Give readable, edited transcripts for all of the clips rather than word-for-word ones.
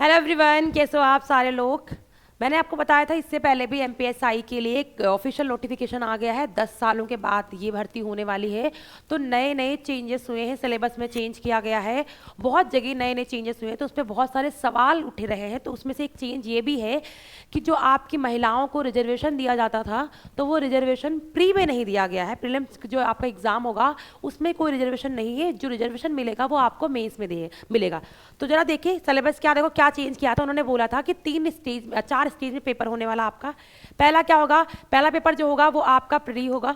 Hello everyone, कैसे हो आप सारे लोग। मैंने आपको बताया था इससे पहले भी एमपीएसआई के लिए एक ऑफिशियल नोटिफिकेशन आ गया है। 10 सालों के बाद ये भर्ती होने वाली है। तो नए नए चेंजेस हुए हैं, सिलेबस में चेंज किया गया है, बहुत जगह नए नए चेंजेस हुए हैं। तो उस पर बहुत सारे सवाल उठ रहे हैं। तो उसमें से एक चेंज ये भी है कि जो आपकी महिलाओं को रिजर्वेशन दिया जाता था, तो वो रिजर्वेशन प्री में नहीं दिया गया है। प्रीलिम्स जो आपका एग्जाम होगा उसमें कोई रिजर्वेशन नहीं है। जो रिजर्वेशन मिलेगा वो आपको मेंस में मिलेगा। तो जरा देखिए सिलेबस क्या, देखो क्या चेंज किया था। उन्होंने बोला था कि 4 स्टेज में पेपर होने वाला आपका। पहला क्या होगा, पहला पेपर जो होगा वो आपका प्री होगा।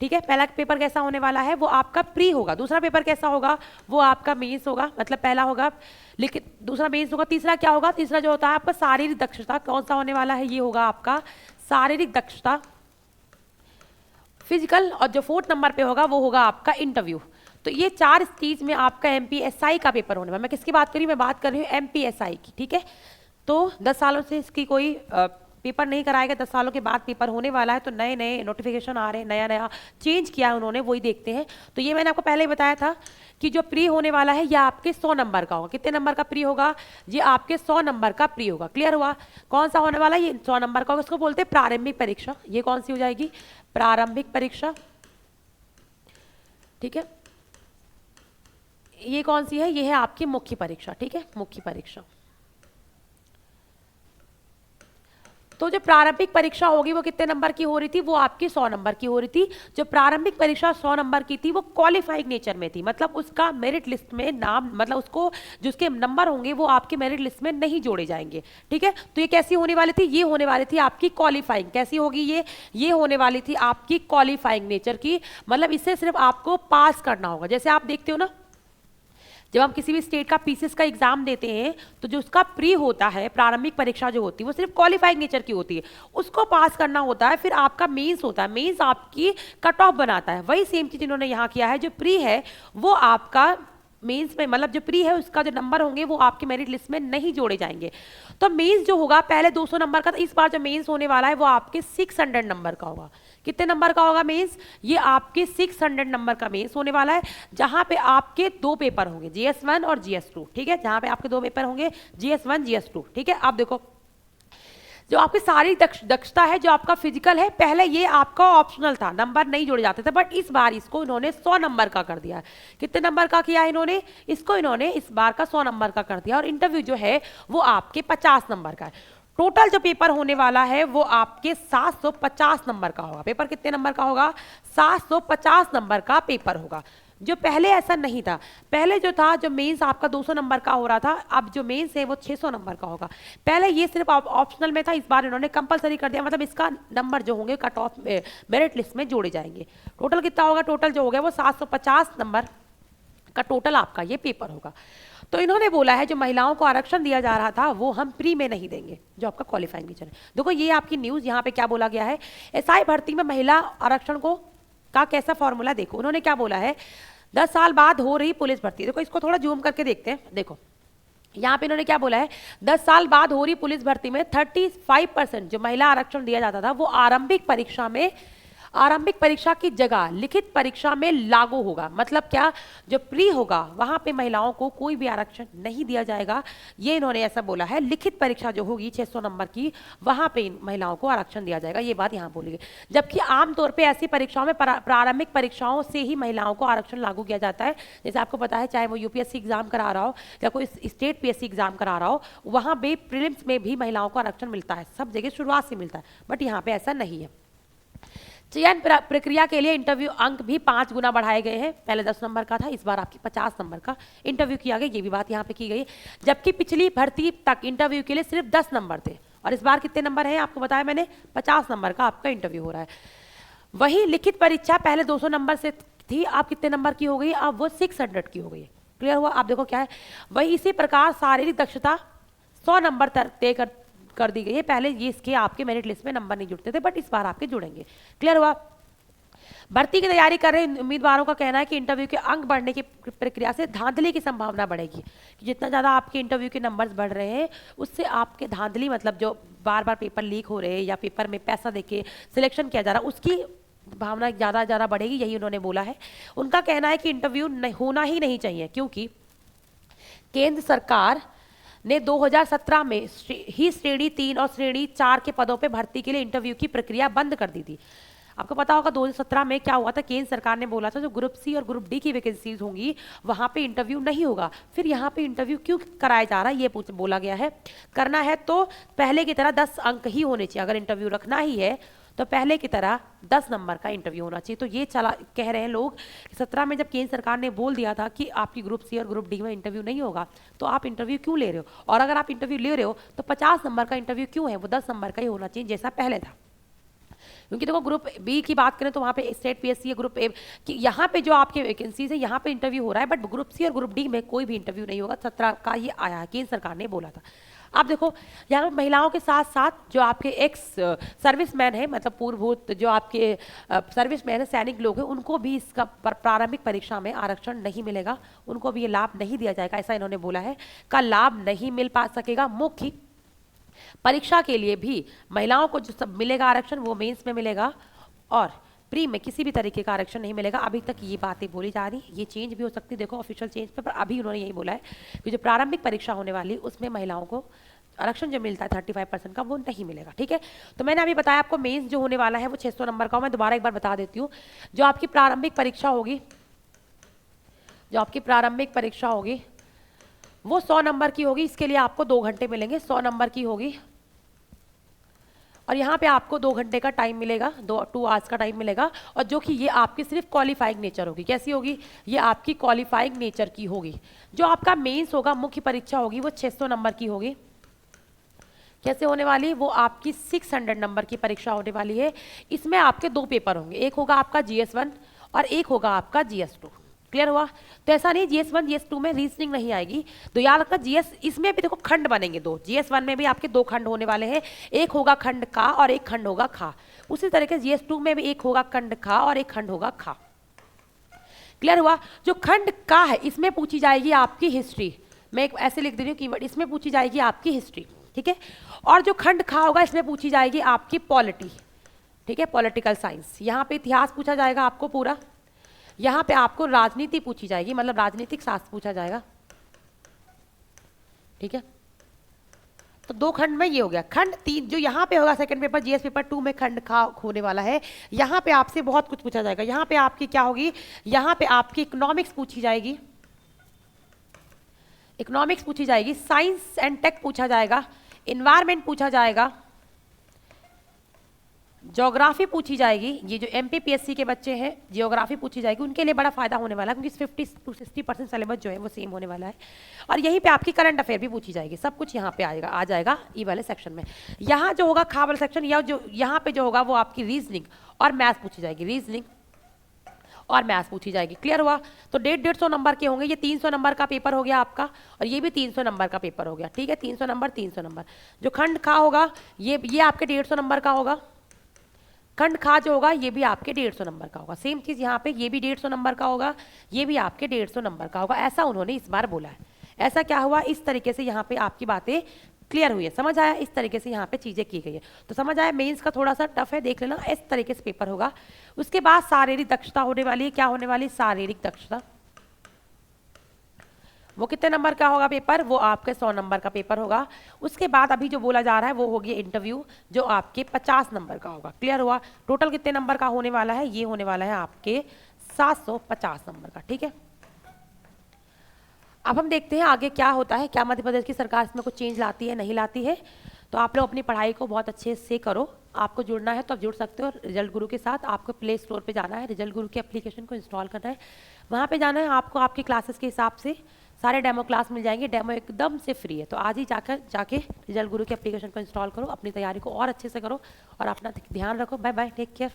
ठीक है, पहला पेपर कैसा होने वाला है, वो आपका प्री होगा। दूसरा पेपर कैसा होगा, वो आपका मेंस होगा। मतलब पहला होगा लेकिन दूसरा मेंस होगा। तीसरा क्या होगा, तीसरा जो होता है आपका शारीरिक दक्षता, कौन सा होने वाला है, ये होगा आपका शारीरिक दक्षता, फिजिकल। और जो 4th नंबर पे होगा वो होगा आपका इंटरव्यू। तो ये 4 स्टेज में आपका एमपीएसआई का पेपर होने वाला। मैं किसकी बात कर रही हूँ, मैं बात कर रही हूँ एमपीएसआई की। ठीक है, तो 10 सालों से इसकी कोई पेपर नहीं कराएगा, 10 सालों के बाद पेपर होने वाला है। तो नए नए नोटिफिकेशन आ रहे हैं, नया नया चेंज किया है उन्होंने, वही देखते हैं। तो ये मैंने आपको पहले ही बताया था कि जो प्री होने वाला है यह आपके 100 नंबर का होगा। कितने नंबर का प्री होगा, ये आपके 100 नंबर का प्री होगा। क्लियर हुआ, कौन सा होने वाला है, ये 100 नंबर का होगा। उसको बोलते हैं प्रारंभिक परीक्षा। ये कौन सी हो जाएगी, प्रारंभिक परीक्षा। ठीक है, ये कौन सी है, ये है आपकी मुख्य परीक्षा। ठीक है, मुख्य परीक्षा। तो जो प्रारंभिक परीक्षा होगी वो कितने नंबर की हो रही थी, वो आपकी 100 नंबर की हो रही थी। जो प्रारंभिक परीक्षा 100 नंबर की थी वो क्वालिफाइंग नेचर में थी। मतलब उसका मेरिट लिस्ट में नाम, मतलब उसको जो उसके नंबर होंगे वो आपके मेरिट लिस्ट में नहीं जोड़े जाएंगे। ठीक है, तो ये कैसी होने वाली थी, ये होने वाली थी आपकी क्वालिफाइंग। कैसी होगी ये होने वाली थी आपकी क्वालिफाइंग नेचर की। मतलब इससे सिर्फ आपको पास करना होगा। जैसे आप देखते हो ना, जब हम किसी भी स्टेट का पीसीएस का एग्जाम देते हैं तो जो उसका प्री होता है, प्रारंभिक परीक्षा जो होती है वो सिर्फ क्वालिफाइंग नेचर की होती है, उसको पास करना होता है। फिर आपका मेंस होता है, मेंस आपकी कट ऑफ बनाता है। वही सेम चीज इन्होंने यहाँ किया है। जो प्री है वो आपका मेंस में, मतलब जो प्री है उसका जो नंबर होंगे वो आपके मेरिट लिस्ट में नहीं जोड़े जाएंगे। तो मेंस जो होगा पहले 200 नंबर का था, इस बार जो मेंस होने वाला है वो आपके 600 नंबर का होगा। कितने नंबर का होगा मेंस, ये आपके 600 नंबर का मेंस होने वाला है। जहां पे आपके 2 पेपर होंगे, GS1 और GS2। ठीक है, जहां पे आपके 2 पेपर होंगे, GS1 GS2। ठीक है, अब देखो जो आपकी सारी दक्षता है, जो आपका फिजिकल है, पहले ये आपका ऑप्शनल था, नंबर नहीं जोड़े जाते थे। बट इस बार इसको इन्होंने 100 नंबर का कर दिया है। कितने नंबर का किया है इन्होंने, इसको इन्होंने इस बार का 100 नंबर का कर दिया। और इंटरव्यू जो है वो आपके 50 नंबर का है। टोटल जो पेपर होने वाला है वो आपके 750 नंबर का होगा। पेपर कितने नंबर का होगा, 750 नंबर का पेपर होगा। जो पहले ऐसा नहीं था, पहले जो था, जो मेंस आपका 200 नंबर का हो रहा था, अब जो मेंस है वो 600 नंबर का होगा। पहले ये सिर्फ ऑप्शनल में था, इस बार इन्होंने कंपलसरी कर दिया। मतलब इसका नंबर जो होंगे कट ऑफ मेरिट लिस्ट में जोड़े जाएंगे। टोटल कितना होगा, टोटल जो हो गया वो 750 नंबर का टोटल आपका ये पेपर होगा। तो इन्होंने बोला है जो महिलाओं को आरक्षण दिया जा रहा था वो हम प्री में नहीं देंगे, जो आपका क्वालिफाइंग नेचर है। देखो ये आपकी न्यूज, यहाँ पे क्या बोला गया है, एसआई भर्ती में महिला आरक्षण को का कैसा फॉर्मूला। देखो उन्होंने क्या बोला है, 10 साल बाद हो रही पुलिस भर्ती। देखो इसको थोड़ा जूम करके देखते हैं। देखो यहाँ पे इन्होंने क्या बोला है, 10 साल बाद हो रही पुलिस भर्ती में 35% जो महिला आरक्षण दिया जाता था वो आरंभिक परीक्षा की जगह लिखित परीक्षा में लागू होगा। मतलब क्या, जो प्री होगा वहां पे महिलाओं को कोई भी आरक्षण नहीं दिया जाएगा। ये इन्होंने ऐसा बोला है, लिखित परीक्षा जो होगी 600 नंबर की, वहां पे महिलाओं को आरक्षण दिया जाएगा। ये बात यहाँ बोली गई। जबकि आमतौर पे ऐसी परीक्षाओं में प्रारंभिक परीक्षाओं से ही महिलाओं को आरक्षण लागू किया जाता है। जैसे आपको पता है, चाहे वो यूपीएससी एग्जाम करा रहा हो या कोई स्टेट पीएससी एग्जाम करा रहा हो, वहां पे प्रीलिम्स में भी महिलाओं को आरक्षण मिलता है। सब जगह शुरुआत से मिलता है, बट यहाँ पे ऐसा नहीं है। चयन प्रक्रिया के लिए इंटरव्यू अंक भी 5 गुना बढ़ाए गए हैं। पहले 10 नंबर का था, इस बार आपकी 50 नंबर का इंटरव्यू किया गया। ये भी बात यहाँ पे की गई। जबकि पिछली भर्ती तक इंटरव्यू के लिए सिर्फ 10 नंबर थे, और इस बार कितने नंबर हैं आपको बताया मैंने, 50 नंबर का आपका इंटरव्यू हो रहा है। वही लिखित परीक्षा पहले 200 नंबर से थी, अब कितने नंबर की हो गई, अब वो 600 की हो गई। क्लियर हुआ, आप देखो क्या है। वही इसी प्रकार शारीरिक दक्षता 100 नंबर तय कर दी गई है। पहले ये इसके आपके मेरिट लिस्ट में नंबर नहीं जुड़ते थे, बट इस बार आपके जुड़ेंगे। क्लियर हुआ। भर्ती की तैयारी कर रहे उम्मीदवारों का कहना है कि इंटरव्यू के अंक बढ़ने की प्रक्रिया से धांधली की संभावना बढ़ेगी। कि जितना ज़्यादा आपके इंटरव्यू के नंबर्स बढ़ रहे हैं उससे आपके धांधली, मतलब जो बार बार पेपर लीक हो रहे हैं या पेपर में पैसा देके सिलेक्शन किया जा रहा है, उसकी भावना ज़्यादा ज़्यादा बढ़ेगी। यही उन्होंने बोला है। उनका कहना है कि इंटरव्यू होना ही नहीं चाहिए, क्योंकि केंद्र सरकार ने 2017 में ही श्रेणी 3 और श्रेणी 4 के पदों पे भर्ती के लिए इंटरव्यू की प्रक्रिया बंद कर दी थी। आपको पता होगा 2017 में क्या हुआ था, केंद्र सरकार ने बोला था जो ग्रुप सी और ग्रुप डी की वैकेंसीज होंगी वहां पे इंटरव्यू नहीं होगा। फिर यहाँ पे इंटरव्यू क्यों कराया जा रहा है ये बोला गया है, करना है तो पहले की तरह 10 अंक ही होने चाहिए। अगर इंटरव्यू रखना ही है तो पहले की तरह 10 नंबर का इंटरव्यू होना चाहिए। तो ये चला कह रहे हैं लोग 17 में जब केंद्र सरकार ने बोल दिया था कि आपकी ग्रुप सी और ग्रुप डी में इंटरव्यू नहीं होगा तो आप इंटरव्यू क्यों ले रहे हो, और अगर आप इंटरव्यू ले रहे हो तो 50 नंबर का इंटरव्यू क्यों है, वो 10 नंबर का ही होना चाहिए जैसा पहले था। क्योंकि देखो ग्रुप बी की बात करें तो वहाँ पे स्टेट पीएससी ग्रुप ए कि यहाँ पे जो आपके वैकेंसीज है यहाँ पे इंटरव्यू हो रहा है, बट ग्रुप सी और ग्रुप डी में कोई भी इंटरव्यू नहीं होगा। 17 का ये आया है, केंद्र सरकार ने बोला था। आप देखो यहाँ पे महिलाओं के साथ साथ जो आपके एक्स सर्विसमैन है, मतलब पूर्वभूत जो आपके सर्विसमैन है, सैनिक लोग हैं, उनको भी इसका प्रारंभिक परीक्षा में आरक्षण नहीं मिलेगा, उनको भी ये लाभ नहीं दिया जाएगा, ऐसा इन्होंने बोला है। का लाभ नहीं मिल पा सकेगा। मुख्य परीक्षा के लिए भी महिलाओं को जो सब मिलेगा आरक्षण वो मेंस में मिलेगा, और प्री में किसी भी तरीके का आरक्षण नहीं मिलेगा। अभी तक ये बातें बोली जा रही, ये चेंज भी हो सकती है, देखो ऑफिशियल चेंज पे, पर अभी उन्होंने यही बोला है कि जो प्रारंभिक परीक्षा होने वाली उसमें महिलाओं को आरक्षण जो मिलता है 35% का वो नहीं मिलेगा। ठीक है, तो मैंने अभी बताया आपको मेंस जो होने वाला है वो 600 नंबर का। मैं दोबारा एक बार बता देती हूँ, जो आपकी प्रारंभिक परीक्षा होगी, जो आपकी प्रारंभिक परीक्षा होगी वो 100 नंबर की होगी। इसके लिए आपको 2 घंटे मिलेंगे, 100 नंबर की होगी, और यहाँ पे आपको 2 घंटे का टाइम मिलेगा, 2 आवर्स का टाइम मिलेगा, और जो कि ये आपकी सिर्फ क्वालिफाइंग नेचर होगी। कैसी होगी, ये आपकी क्वालिफाइंग नेचर की होगी। जो आपका मेंस होगा, मुख्य परीक्षा होगी, वो 600 नंबर की होगी। कैसे होने वाली, वो आपकी 600 नंबर की परीक्षा होने वाली है। इसमें आपके 2 पेपर होंगे, एक होगा आपका GS1 और एक होगा आपका GS2। क्लियर हुआ। तो ऐसा नहीं GS1 GS2 में रीजनिंग नहीं आएगी, तो याद रखना GS इसमें भी देखो खंड बनेंगे 2, GS1 में भी आपके 2 खंड होने वाले हैं, एक होगा खंड का और एक खंड होगा खा। उसी तरीके से GS2 में भी एक होगा खंड खा और एक खंड होगा खा। क्लियर हुआ। जो खंड का है इसमें पूछी जाएगी आपकी हिस्ट्री, मैं एक ऐसे लिख दे रही हूँ कीवर्ड, इसमें पूछी जाएगी आपकी हिस्ट्री। ठीक है, और जो खंड खा होगा इसमें पूछी जाएगी आपकी पॉलिटी। ठीक है, पॉलिटिकल साइंस। यहाँ पे इतिहास पूछा जाएगा आपको पूरा, यहाँ पे आपको राजनीति पूछी जाएगी, मतलब राजनीतिक शास्त्र पूछा जाएगा। ठीक है, तो 2 खंड में ये हो गया। खंड 3 जो यहाँ पे होगा सेकंड पेपर GS पेपर 2 में खंड खा होने वाला है, यहाँ पे आपसे बहुत कुछ पूछा जाएगा। यहाँ पे आपकी क्या होगी, यहाँ पे आपकी इकोनॉमिक्स पूछी जाएगी, इकोनॉमिक्स पूछी जाएगी, साइंस एंड टेक पूछा जाएगा, इन्वायरमेंट पूछा जाएगा, ज्योग्राफी पूछी जाएगी। ये जो MPPSC के बच्चे हैं ज्योग्राफी पूछी जाएगी, उनके लिए बड़ा फायदा होने वाला है क्योंकि 50 to 60% सिलेबस जो है वो सेम होने वाला है। और यहीं पे आपकी करंट अफेयर भी पूछी जाएगी, सब कुछ यहाँ पे आ जाएगा ई वाले सेक्शन में। यहाँ जो होगा खा वाला सेक्शन, या जो यहाँ पे जो होगा वो आपकी रीजनिंग और मैथ्स पूछी जाएगी, रीजनिंग और मैथ्स पूछी जाएगी। क्लियर हुआ। तो 150 नंबर के होंगे, ये 300 नंबर का पेपर हो गया आपका, और ये भी 300 नंबर का पेपर हो गया। ठीक है, 300 नंबर 300 नंबर। जो खंड खा होगा ये आपके 150 नंबर का होगा, खंड खा जो होगा ये भी आपके 150 नंबर का होगा। सेम चीज यहाँ पे ये भी 150 नंबर का होगा, ये भी आपके 150 नंबर का होगा। ऐसा उन्होंने इस बार बोला है। ऐसा क्या हुआ, इस तरीके से यहाँ पे आपकी बातें क्लियर हुई है, समझ आया, इस तरीके से यहाँ पे चीजें की गई है। तो समझ आया, मेंस का थोड़ा सा टफ है, देख लेना, इस तरीके से पेपर होगा। उसके बाद शारीरिक दक्षता होने वाली है। क्या होने वाली, शारीरिक दक्षता। वो कितने नंबर का होगा पेपर, वो आपके 100 नंबर का पेपर होगा। उसके बाद अभी जो बोला जा रहा है वो होगी इंटरव्यू, जो आपके 50 नंबर का होगा। क्लियर हुआ। टोटल कितने नंबर का होने वाला है, ये होने वाला है आपके 750 नंबर का। ठीक है, अब हम देखते हैं आगे क्या होता है, क्या मध्य प्रदेश की सरकार इसमें कुछ चेंज लाती है नहीं लाती है। तो आप लोग अपनी पढ़ाई को बहुत अच्छे से करो। आपको जुड़ना है तो आप जुड़ सकते हो रिजल्ट गुरु के साथ। आपको प्ले स्टोर पे जाना है, रिजल्ट गुरु की एप्लीकेशन को इंस्टॉल करना है, वहाँ पे जाना है, आपको आपकी क्लासेस के हिसाब से सारे डेमो क्लास मिल जाएंगे। डेमो एकदम से फ्री है, तो आज ही जाके रिजल्ट गुरु की एप्लीकेशन को इंस्टॉल करो, अपनी तैयारी को और अच्छे से करो और अपना ध्यान रखो। Bye bye, take care.